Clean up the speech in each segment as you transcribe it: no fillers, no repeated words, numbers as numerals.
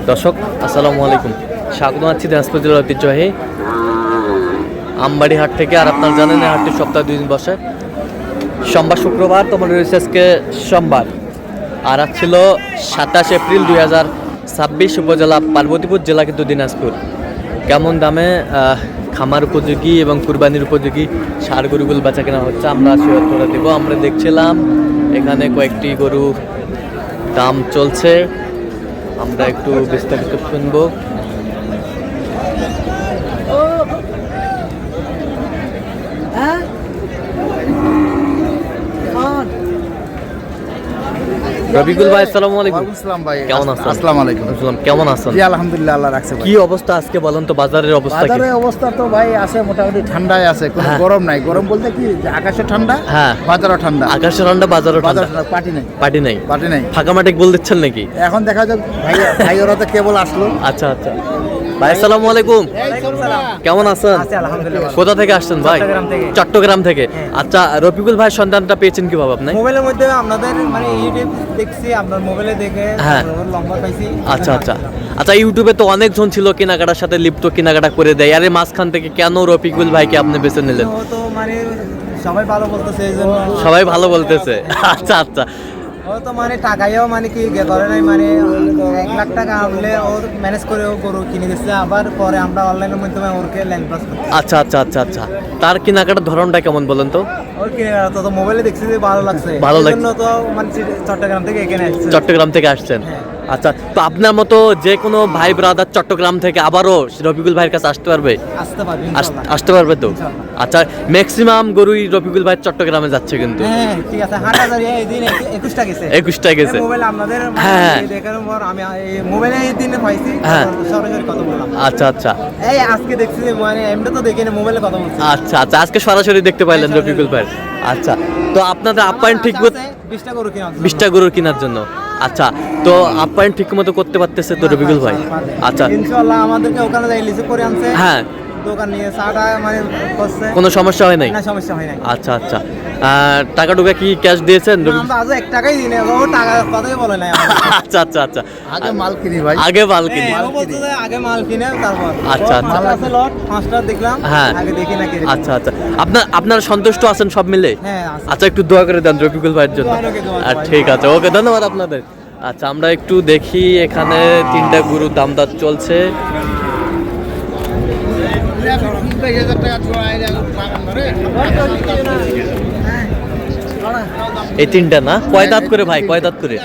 দর্শক আসসালামু আলাইকুম, স্বাগত আছি দিনাজপুর জেলার ঐতিহ্যবাহী আমবাড়ি হাট থেকে। আর আপনারা জানেন এই হাটটি সপ্তাহে 2 দিন বসে, সোমবার শুক্রবার। তোমার রয়েছে আজকে সোমবার, আর আজ ছিল 27 এপ্রিল 2026, উপজেলা পার্বতীপুর, জেলা কিন্তু দিনাজপুর। কেমন দামে খামার উপযোগী এবং কুরবানির উপযোগী ষাঁড় গরুগুলো বেচা কেনা হচ্ছে আমরা সেটা দেবো। আমরা দেখছিলাম এখানে কয়েকটি গরু দাম চলছে, আমরা একটু বিস্তারিত শুনবো। রবিকুল ভাই আসসালামু আলাইকুম। আসসালাম ভাই, কেমন আছেন? আসসালামু আলাইকুম। কেমন আছেন? জি আলহামদুলিল্লাহ, আল্লাহ রাখছে। কি অবস্থা আজকে বলেন তো, বাজারের অবস্থা কি? বাজারের অবস্থা তো ভাই আছে মোটামুটি ঠান্ডায় আছে, কোনো গরম নাই। গরম বলতে কি যে আকাশে ঠান্ডা, হ্যাঁ বাজারও ঠান্ডা। আকাশে ঠান্ডা, বাজারও ঠান্ডা, পার্টি নাই, পার্টি নাই। নাই। ফাঁকা মাঠে বল দিচ্ছেন নাকি? এখন দেখা যাক ভাই, ভাই ওরা তো কেবল আসলো। আচ্ছা আচ্ছা ভাই আসসালামু আলাইকুম, কেমন আছেন? আলহামদুলিল্লাহ। কোথা থেকে আসছেন ভাই? চট্টগ্রাম থেকে। আচ্ছা রফিকুল ভাই সন্ধানটা পেয়েছেন কিভাবে আপনি? মোবাইলের মধ্যে আপনাদের মানে ইউটিউব দেখছি, আপনার মোবাইলে দেখে হ্যাঁ। লম্বা পাইছি। আচ্ছা আচ্ছা আচ্ছা, ইউটিউবে তো অনেকজন ছিল কেনাকাটার সাথে লিপ্ত, কেনাকাটা করে দেয়। আরে মাঝখান থেকে কেন রফিকুল ভাইকে আপনি বেছে নিলেন? ও তো মানে সবাই ভালো বলতেছে, এই জন্য। সবাই ভালো বলতেছে। আচ্ছা আচ্ছা ও তো মানে টাকায়ও মানে কি করে নাই, মানে 1 লাখ টাকা আনলে ওর ম্যানেজ করে ও গরু কিনে দিচ্ছে। আবার পরে আমরা অনলাইনের মাধ্যমে ওরকে ল্যান্ড পাস করতে। আচ্ছা আচ্ছা আচ্ছা আচ্ছা, তার কেনাকাটার ধরনটা কেমন বলেন তো? ওর কিনে তো মোবাইলে দেখছি যে ভালো লাগছে, ভালো এই লাগছে। জন্য তো মানে চট্টগ্রাম থেকে এখানে আসছে। চট্টগ্রাম থেকে আসছেন? হ্যাঁ। আচ্ছা, তো আপনার মতো যে কোনো ভাই ব্রাদার চট্টগ্রাম থেকে আবারও রফিকুল ভাইয়ের কাছে আসতে পারবে? আসতে পারবে ইনশাআল্লাহ। আসতে পারবে তো? ইনশাআল্লাহ। আচ্ছা, ম্যাক্সিমাম গরুই রফিকুল ভাই চট্টগ্রামে যাচ্ছে কিন্তু। হ্যাঁ ঠিক আছে, 8,000 এই দিন 21টা গেছে। 21টা গেছে। মোবাইল আপনাদের হ্যাঁ। দেখার পর আমি এই মোবাইলে এই দিনে পাইছি, হ্যাঁ। সরাসরি কথা বললাম। আচ্ছা আচ্ছা এই আজকে দেখছি যে মানে এমনি তো দেখি না, মোবাইলে কথা বলছি। আচ্ছা আচ্ছা, আজকে সরাসরি দেখতে পাইলেন হ্যাঁ, রফিকুল ভাই। আচ্ছা, তো আপনাদের আপ্যায়ন ঠিক আছে 20টা গরু কেনার জন্য। 20টা গরুর কেনার জন্য। আচ্ছা, তো আপ্যায়ন ঠিক মতো করতে পারতেছে তো রফিকুল ভাই? আচ্ছা ইনশাআল্লাহ আমাদেরকে ওখানে যাই লিসে করে আনছে। হ্যাঁ, দোকান নিয়ে চাটা মানে করছে, কোনো সমস্যা হয় নাই? না সমস্যা হয় নাই। আচ্ছা আচ্ছা, টাকা টুকা কি ক্যাশ দিয়েছেন? না, আমরা আজ 1 টাকাই দিই না, ও টাকা কথাই বলে নাই আমাদের। আচ্ছা আচ্ছা আচ্ছা, আগে মাল কিনি ভাই, আগে মাল কিনি। হ্যাঁ, ও বলছে যে আগে মাল কিনে তারপর। আচ্ছা, আচ্ছা। মাল আছে লট 5টা দেখলাম, হ্যাঁ। আগে দেখি না কি। আচ্ছা আচ্ছা, আপনারা সন্তুষ্ট আছেন সব মিলে? হ্যাঁ আছে। আচ্ছা, একটু দোয়া করে দেন রফিকুল ভাইয়ের জন্য। দোয়া ভাই। ঠিক আছে, ওকে, ধন্যবাদ আপনাদের। আচ্ছা, আমরা একটু দেখি, এখানে 3টা গরুর দাম দর চলছে। এই 3টা না? কয় দাঁত করে ভাই, কয় দাঁত করে?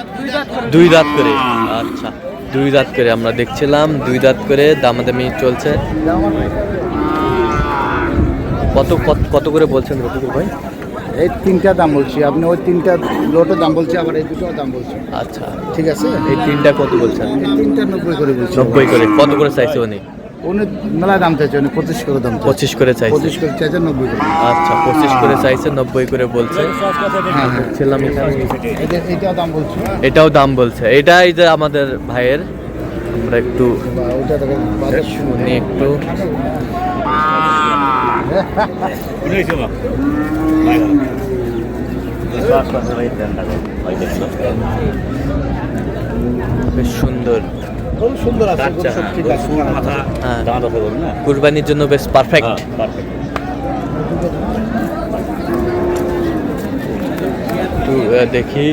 2 দাঁত করে। আচ্ছা, 2 দাঁত করে আমরা দেখছিলাম, 2 দাঁত করে দামাদামি চলছে। কত কত করে বলছেন রফিকুল ভাই? এই 3টা দাম বলছি, আপনি ওই 3টা লোটের দাম বলছি, আবার এই দুটো দাম বলছি। আচ্ছা, ঠিক আছে, এই 3টা কত বলছেন? এই 3টা 90 করে বলছি। 90 করে। কত করে চাইছে উনি? উনি মেলা দাম চাইছে, উনি 25 করে দাম চাইছে। 25 করে চাইছে। 25 করে চাইছে, 90 করে। আচ্ছা, 25 করে চাইছে, 90 করে বলছে। হ্যাঁ হ্যাঁ, ছিলাম এখানে, এইটাও দাম বলছি। এটাও দাম বলছে। এটাই যে আমাদের ভাইয়ের, আমরা একটু ওইটা দেখেন বাজার শুনি একটু। বেশ সুন্দর, খুব সুন্দর আছে, আচ্ছা, সব ঠিক আছে। হ্যাঁ, কুরবানির জন্য বেশ পারফেক্ট। একটু দেখি।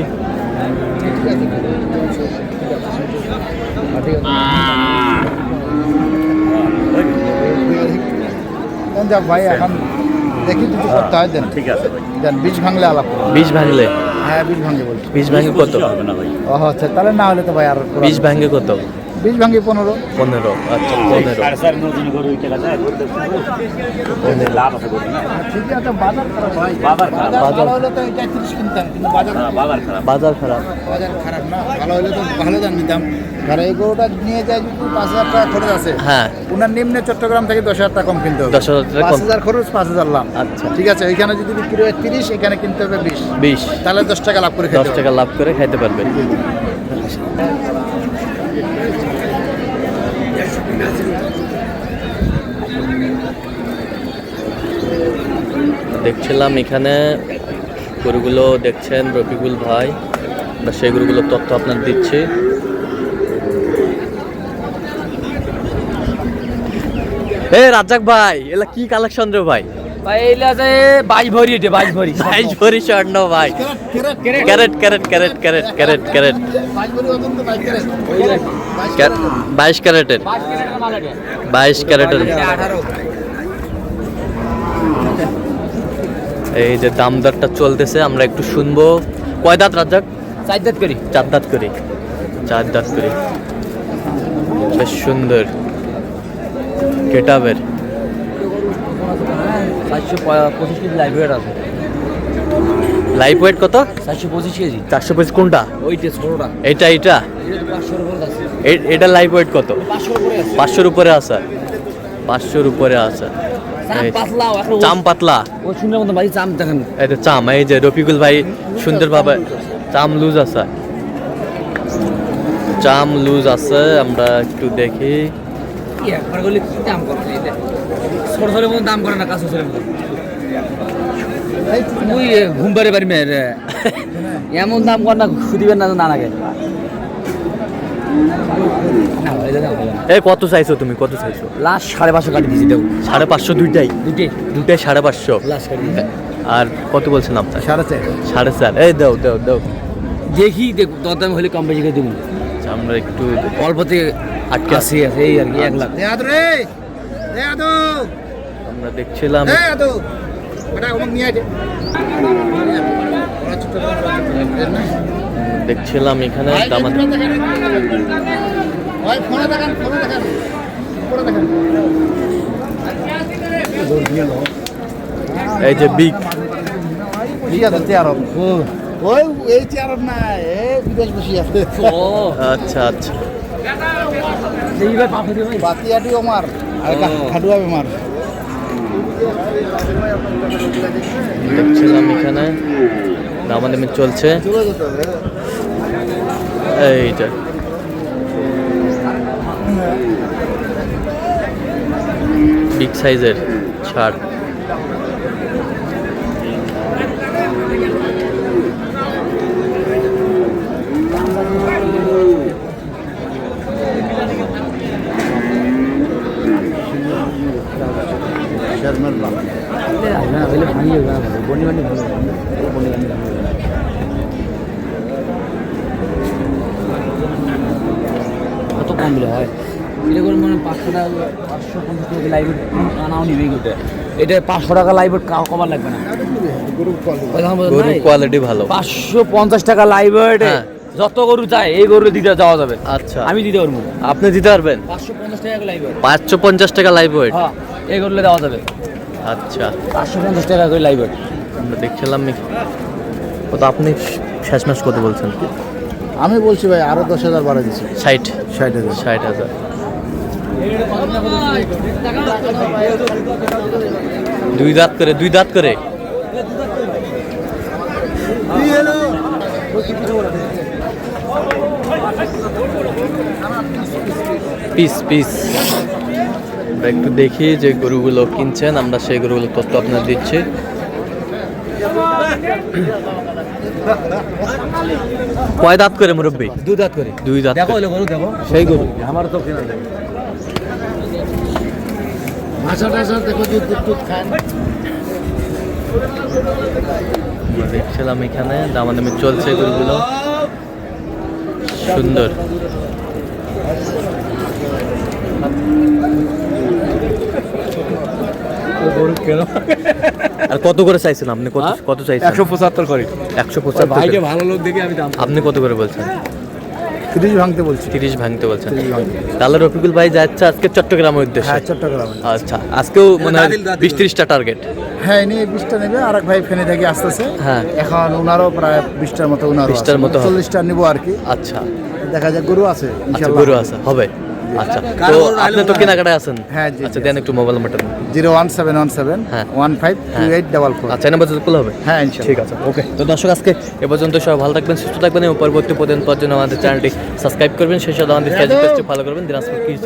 যাক ভাই, এখন দেখি কিছু করতে হয়, দেন ঠিক আছে দেন, বীজ ভাঙলে আলাপ করবো। 20 ভাঙলে? হ্যাঁ, বীজ ভাঙে বলছি। 20 ভাঙে কত? ও আচ্ছা, তাহলে না হলে তো ভাই আর 20 ভাঙে কত? বীজ ভাঙে 15। 15। আচ্ছা, 15। ঠিক আছে, বাজার খারাপ ভাই, বাজার ভালো হলে তো এটা 30 কিনতাম, কিন্তু বাজার বাজার খারাপ। বাজার খারাপ না, ভালো হলে তো ভালো দাম নিতাম। আর এই গরুটা নিয়ে যায় যদি 5,000 টাকা খরচ আছে, হ্যাঁ, ওনার নিম্নে চট্টগ্রাম থেকে 10,000 টাকা কম কিনতে হবে। 10,000 টাকা কম। 5,000 খরচ, 5,000 লাভ। আচ্ছা, ঠিক আছে, এখানে যদি বিক্রি হয় 30, এখানে কিনতে হবে 20, 20। তাহলে 10 টাকা লাভ করে 10 টাকা লাভ করে খাইতে পারবে। দেখছিলাম এখানে গরুগুলো, দেখছেন রফিকুল ভাই, আমরা সেই গরুগুলোর তথ্য আপনার দিচ্ছি। এ রাজ্জাক ভাই এলা কি কালেকশন রে ভাই? ভাই এইলা যে 22 ভরি এটা 22 ভরি 22 ভরি স্বর্ণ ভাই। Carat carat carat carat carat carat 22 ক্যারেটের 22 ক্যারেটের। এই যে দাম দরটা চলতেছে, আমরা একটু শুনবো। কয় দাঁত রাজ্জাক? 4 দাঁত করি। 4 দাঁত করি, 4 দাঁত করি। বেশ সুন্দর কেটাবের। 425 কেজি লাইভ ওয়েট আছে। লাইফ ওয়েট কত? 425 কেজি। 425 কোনটা? ওইটা ছোটটা। এটা এটা 500 এর উপরে আছে। এটা লাইফ ওয়েট কত? 500 এর উপরে আছে। 500 উপরে আছে, 500 উপরে আছে। চাম পাতলা এখন চাম পাতলা। ও শুনে মত ভাই চাম দেখেন। এই যে চাম, এই যে রফিকুল ভাই সুন্দরভাবে চাম লুজ আছে, চাম লুজ আছে। আমরা একটু দেখি। কি একবার গলি কি দাম করে এটা? ছোট ছোট মত দাম করে না কাছে ছোট মত। মুই ঘুমবারে বাড়ি মেরে এমন দাম কর না দিবেন না না লাগে। না ভাই দাদা এই কত চাইছো তুমি, কত চাইছো? লাস্ট 550 কাটি দিছি দাও। 550 দুইটাই? দুটে দুটাই 550। লাস্ট কাটি। আর কত বলছেন আপনার? 4.5। 4.5। এই দাও দাও দাও। দেখি দেখো দরদাম হলে কম বেশি করে দেবো। আচ্ছা, আমরা একটু অল্পতে আটকে আছে আছে এই আর কি 1 লাখ। দেয়াদু রে, দেয়াদু, আমরা দেখছিলাম। দেয়াদু, বড় ওমক নিয়ে আয়। দেখছিলাম এখানে দামাত। ওই ফোনে দেখান, ফোনে দেখান, উপরে দেখান। এই যে বিগ ঠিক আছে চেয়ারব। ওই এই চেয়ারব না, এই বিদেশ বসে আছে। ও আচ্ছা আচ্ছা। এইবার পাপে দিও ভাই। বাতিয়াটি ওমার আর খাডুয়া বেমার। দেখছিলাম এখানে দামাদামি চলছে। এইটা বিগ সাইজের ছাড়। শর্মার বাপ না হইলে ভাঙিয়ে গেল বনি বনি ভালো বনি বনি কত কম দিলে হয় এটা করে মানে 500 টাকা 550 টাকা লাইভ আনাও নিবে গেতে এটা 500 টাকা লাইভ কভার লাগবে না গরু কোয়ালিটি ভালো। 550 টাকা লাইভ হ্যাঁ। যত গরু চাই এই গরু দিতে যাওয়া যাবে। আচ্ছা, আমি দিতে পারবো। আপনি দিতে পারবেন? 550 টাকা লাইভ 550 টাকা লাইভ ওয়েট। হ্যাঁ এই গরু দেওয়া যাবে। আচ্ছা, 550 টাকা করে লাইভ আমরা দেখছিলাম কত। আপনি শেষ মাস কত বলছেন? আমি বলছি ভাই আরো 10,000 বাড়া দিচ্ছি। 60 60,000। 60,000। দুই দাঁত করে, দুই দাঁত করে। Piece piece. আমরা একটু দেখি যে গরুগুলো কিনছেন, আমরা সেই গরুগুলো তথ্য আপনার দিচ্ছি। কয় দাঁত করে মুরব্বী? 2 দাঁত করে। 2 দাঁত দেখো করে। হলো গরু দেখো সেই গরু আমার তো কেনা যায়। মাছা টাছা দেখো দুধ টুধ খান। আমরা দেখছিলাম এখানে দামাদামি চলছে গরুগুলো। সুন্দর। আর কত করে চাইছেন আপনি? কত কত চাইছেন? 175 করে। 175। ভাইকে ভালো লোক দেখে আমি দাম। আপনি কত করে বলছেন? 30 ভাঙতে বলছি। 30 ভাঙতে বলছেন। 30 ভাঙতে। তাহলে রফিকুল ভাই যাচ্ছে আজকে চট্টগ্রামের উদ্দেশ্যে। হ্যাঁ চট্টগ্রামে। আচ্ছা, আজকেও মনে হয় 20-30টা টার্গেট। হ্যাঁ নিয়ে 20টা নেবে, আর এক ভাই ফেনে থেকে আসতেছে। হ্যাঁ। এখন ওনারও প্রায় 20টার মতো, ওনারও 20টার মতো হবে। 40টা নিব আর কি। আচ্ছা দেখা যাক, গরু আছে আচ্ছা, ইনশাআল্লাহ। গরু আছে, হবে। আচ্ছা, তো আপনি তো কেনাকাটায় আছেন? হ্যাঁ, জি, আচ্ছা, জি, দেন একটু মোবাইল নাম্বারটা দেন। 01717 হ্যাঁ। 152844। আচ্ছা, এই নাম্বার যোগাযোগ হবে? হ্যাঁ ইনশাআল্লাহ। ঠিক আছে, ওকে। তো দর্শক, আজকে এ পর্যন্ত সবাই ভালো থাকবেন, সুস্থ থাকবেন এবং পরবর্তী পর্যন্ত আমাদের চ্যানেলটি সাবস্ক্রাইব করবেন, সেই সাথে আমাদের ফেসবুক পেজটি ফলো করবেন। দিনাজপুর কৃষি।